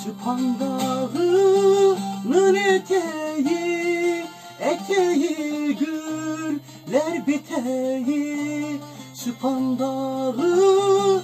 Süphan Dağı'nın eteği, eteği güller biteği. Süphan Dağı'nın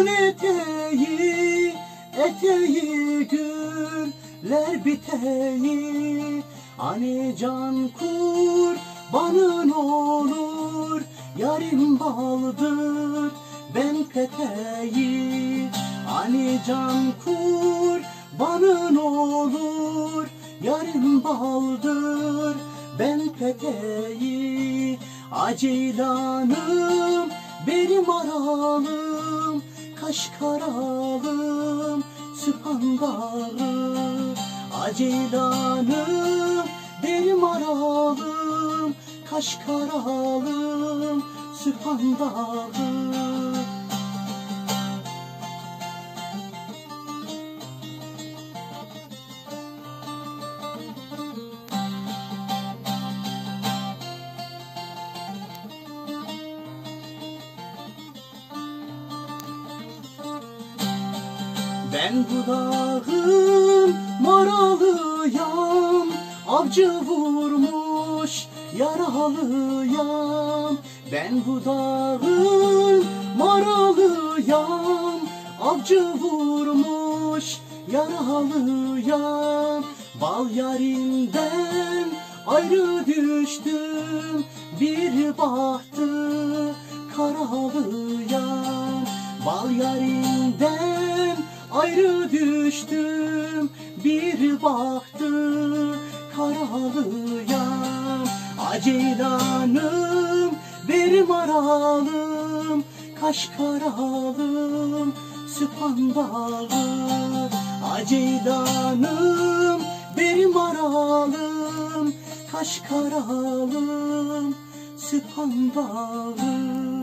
eteği, eteği güller biteği. Hani can kurbanın olur, yarim baldır ben peteği. Hani can kurbanın olur, yarim baldır ben peteği. Aceylanım benim aralım, Kaşgaralım Süphan Dağı. Aceylanım benim aralım, Kaşgaralım Süphan Dağı. Ben bu dağın maralıyam, avcı vurmuş yaralıyam. Ben bu dağın maralıyam, avcı vurmuş yaralıyam. Bal yarimden ayrı düştüm, bir bahtı karalıyam. Bal yarimden ayrı düştüm, bir bahtı karalıyam. Aceylanım benim aralım, Kaşgaralım Süphan Dağı. Aceylanım benim aralım, Kaşgaralım Süphan Dağı.